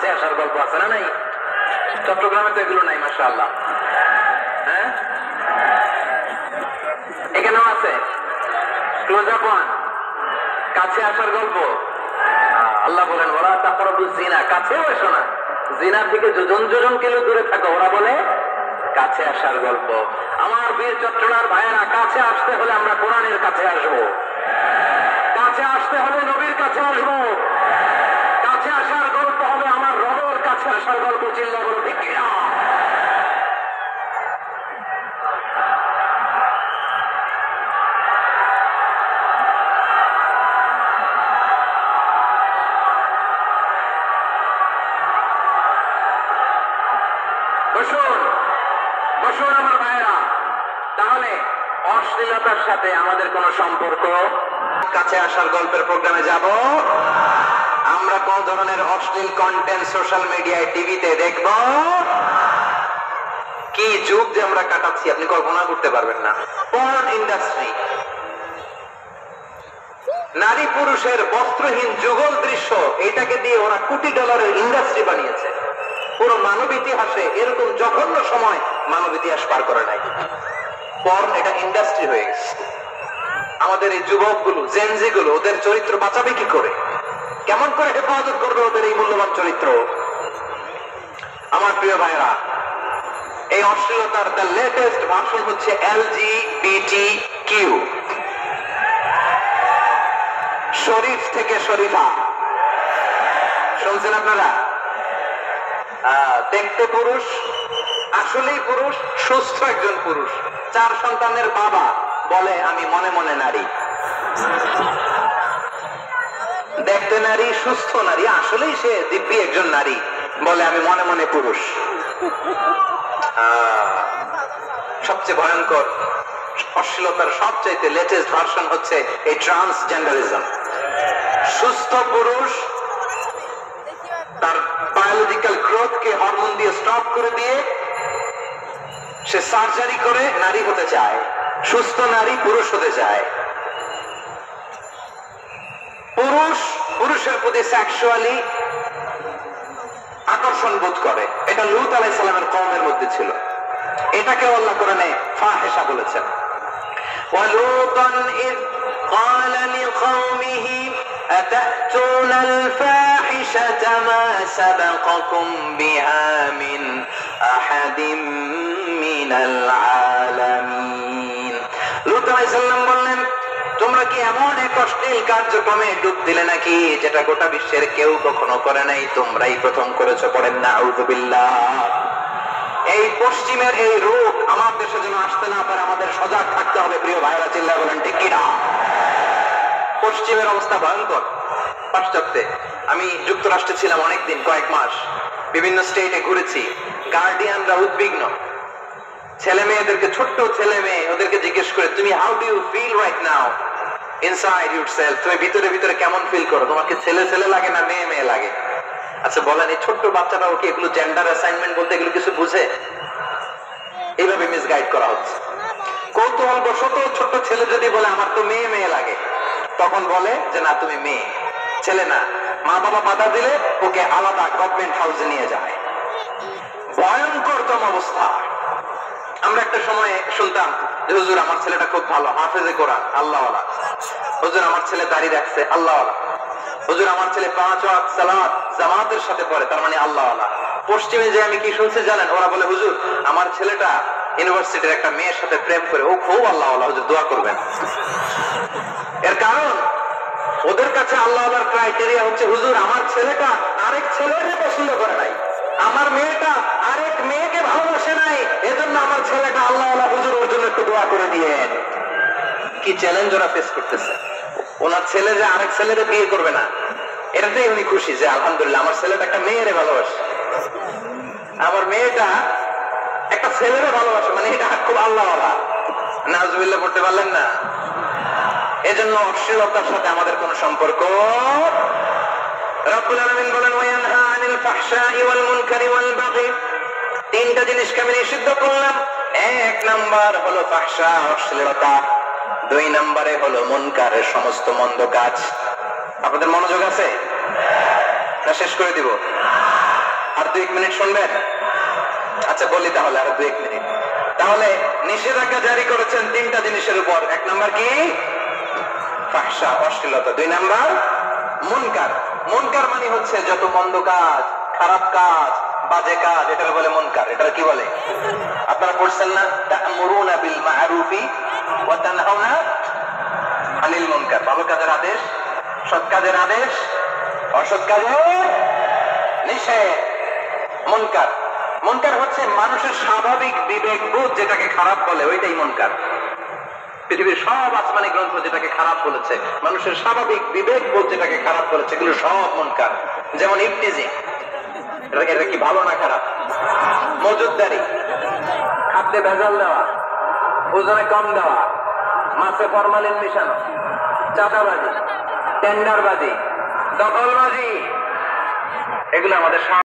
কাছে আসার গল্প আছে না নাই? চট্টগ্রামে তো এগুলো নাই মাশাআল্লাহ। হ্যাঁ, এখানেও আছে ক্লোজ আপ ওয়ান, কাছে আসার গল্প। আল্লাহ বলেন ওরা তাকরাবু জিনা, কাছেও এসো না, জিনার থেকে যোজন যোজন কিলো দূরে থাকো। ওরা বলে কাছে আসার গল্প। আমার বীর চট্টলার ভাইয়েরা, কাছে আসতে হলে আমরা কোরআনের কাছে আসবো, কাছে আসতে হলে নবীর কাছে আসবো, কাছে আসার গল্প হবে আমার রবের কাছে আসার গল্প। চিল্লা বলো ঠিক কিনা? বসুন বসুন আমার ভাইয়েরা। তাহলে অশ্লীলতার সাথে আমাদের কোন সম্পর্ক? কাছে আসার গল্পের প্রোগ্রামে যাব, আমরা কোন ধরনের অশ্লীল কন্টেন্ট সোশ্যাল মিডিয়ায় টিভিতে দেখব? কি যুগ যে আমরা কাটাচ্ছি আপনি কল্পনা করতে পারবেন না। পর্ন ইন্ডাস্ট্রি, নারী পুরুষের বস্ত্রহীন যুগল দৃশ্য, এটাকে দিয়ে ওরা কোটি ডলারের ইন্ডাস্ট্রি বানিয়েছে। পুরো মানব ইতিহাসে এরকম জঘন্য সময় মানব ইতিহাস পার করে নাই। পর্ন এটা ইন্ডাস্ট্রি হয়ে গেছে। আমাদের এই যুবকগুলো, জেনজি গুলো, ওদের চরিত্র বাঁচাবে কি করে? কেমন করে হেফাজত করবে ওদের এই মূল্যবান চরিত্র? আমার প্রিয় ভাইরা, এই অশ্লীলতার দ্য লেটেস্ট ভার্সন হচ্ছে LGBTQ, শরীফ থেকে শরীফা। শুনছেন আপনারা? দেখতে পুরুষ, আসলেই পুরুষ, সুস্থ একজন পুরুষ, 4 সন্তানের বাবা, বলে আমি মনে মনে নারী। দেখতে নারী, সুস্থ নারী, আসলেই সে দিব্যি একজন নারী, বলে আমি মনে মনে পুরুষ। সবচেয়ে ভয়ঙ্কর অশ্লীলতার সবচাইতে লেটেস্ট ভার্সন হচ্ছে এই ট্রান্সজেন্ডারিজম। সুস্থ পুরুষ তার বায়োলজিক্যাল গ্রোথ কে হরমোন দিয়ে স্টপ করে দিয়ে সে সার্জারি করে নারী হতে চায়, সুস্থ নারী পুরুষ হতে চায়। পুরুষ পুরুষের প্রতি সেক্সুয়ালি আকর্ষণ বোধ করে, এটা লূত আলাইহিস সালামের কওমের মধ্যে ছিল। এটাকে আল্লাহ কোরআনে ফাহিশা বলেছেন। ওয়ালুতান ইয قال لقومه أتأتون الفاحشة ما سبقكم بها من أحد من العالمين। লূত আলাইহিস সালাম বললেন, তোমরা কি এমন এক অশ্লীল কার্যক্রমে ডুব দিলে নাকি যেটা গোটা বিশ্বের কেউ কখনো করে নাই, তোমরাই প্রথম করেছো? পড়েন নাউযুবিল্লাহ। এই পশ্চিমের এই রোগ আমার দেশে যেন আসতে না পারে, আমাদের সজাগ থাকতে হবে। প্রিয় ভাইরা, চিল্লা বলেন ঠিক কিনা? পশ্চিমের অবস্থা ভয়ঙ্কর। পাশ্চাত্যে, আমি যুক্তরাষ্ট্রে ছিলাম অনেকদিন, কয়েক মাস, বিভিন্ন স্টেটে ঘুরেছি। গার্ডিয়ানরা উদ্বিগ্ন, ছেলে মেয়েদেরকে, ছোট্ট ছেলে মেয়ে, ওদেরকে জিজ্ঞেস করে তুমি how do you feel right now inside yourself, তুমি ভিতরে ভিতরে কেমন ফিল করো? তোমাকে ছেলে ছেলে লাগে না মেয়ে মেয়ে লাগে? আচ্ছা বলেন, এই ছোট্ট বাচ্চারা ওকে এগুলো জেন্ডার অ্যাসাইনমেন্ট বলতে এগুলো কিছু বুঝে? এইভাবে মিসগাইড করা হচ্ছে। কৌতূহল বশত ছোট্ট ছেলে যদি বলে আমার তো মেয়ে মেয়ে লাগে, তখন বলে যে না তুমি মেয়ে, ছেলে না। মা বাবা বাধা দিলে ওকে আলাদা গভর্নমেন্ট হাউসে নিয়ে যায়। ভয়ঙ্করতম অবস্থা। আমরা একটা সময় শুনতাম যে হুজুর আমার ছেলেটা খুব ভালো, হাফেজে কোরআন, আল্লাহওয়ালা। হুজুর আমার ছেলে দাঁড়িয়ে রাখছে, আল্লাহওয়ালা। হুজুর আমার ছেলে 5 ওয়াক্ত সালাত জামাতের সাথে পড়ে, তার মানে আল্লাহওয়ালা। পশ্চিমে যে আমি কি শুনছি জানেন? ওরা বলে হুজুর আমার ছেলেটা ইউনিভার্সিটির একটা মেয়ের সাথে প্রেম করে, ও খুব আল্লাহওয়ালা, হুজুর দোয়া করবেন। এর কারণ ওদের কাছে আল্লাহওয়ালার ক্রাইটেরিয়া হচ্ছে হুজুর আমার ছেলেটা আরেক ছেলেকে পছন্দ করে নাই, আমার মেয়েটা আরেক মেয়েকে ভালোবাসে নাই, এজন্য আমার ছেলেটা আল্লাহওয়ালা, হুজুর ওর জন্য একটু দোয়া করে দিয়েন। কি চ্যালেঞ্জ ওরা ফেস করতেছে। ওনার ছেলে যে আরেক ছেলেরে বিয়ে করবে না, এটাতেই উনি খুশি যে আলহামদুলিল্লাহ আমার ছেলেটা একটা মেয়েরে ভালোবাসে, আমার মেয়েটা একটা ছেলেরে ভালোবাসে, মানে এটা খুব আল্লাহওয়ালা। নাউজুবিল্লাহ পড়তে পারলেন না? এজন্য অশ্লীলতার সাথে আমাদের কোন সম্পর্ক। রব্বুল আলামিন বলেন ওয়ায়ানহা আনিল ফাহশাই ওয়াল মুনকারি ওয়াল বাগি, 3টা জিনিসকে আমি নিষিদ্ধ করলাম। 1 নাম্বার হলো ফাহশা, অশ্লীলতা। 2 নম্বরে হলো মুনকারের সমস্ত মন্দ কাজ। আপনাদের মনোযোগ আছে না? শেষ করে দিব। আর 2 মিনিট শুনবেন? আচ্ছা বলি তাহলে আর 2 মিনিট। তাহলে নিষেধাজ্ঞা জারি করেছেন 3টা জিনিসের উপর। 1 নাম্বার কি? ফাহশা, অশ্লীলতা। 2 নাম্বার মুনকার। মুনকার মানে হচ্ছে যত মন্দ কাজ, খারাপ কাজ, বাজে কাজ, এটাকে বলে মুনকার। এটা কি বলে? আপনারা পড়ছেন না, তা'মুরুনা বিল মা'রুফি ওয়া তানহাউনা আনিল মুনকার। ভালো কাজের আদেশ, সৎ কাজের আদেশ, অসৎ কাজের নিষেধ। মুনকার, মুনকার হচ্ছে মানুষের স্বাভাবিক বিবেক বোধ যেটাকে খারাপ বলে, ওইটাই মুনকার। পৃথিবীর সব আসমানি গ্রন্থ যেটাকে খারাপ বলেছে, মানুষের স্বাভাবিক বিবেক বোধ যেটাকে খারাপ বলেছে, এগুলো সব মুনকার। যেমন ইফতিজিং, এটা কি ভালো না খারাপ? মজুদদারি, খাদ্যে ভেজাল দেওয়া, ওজনে কম দেওয়া, মাছে ফরমালিন মিশানো, চাঁদাবাজি, টেন্ডারবাজি, দখলবাজি, এগুলো আমাদের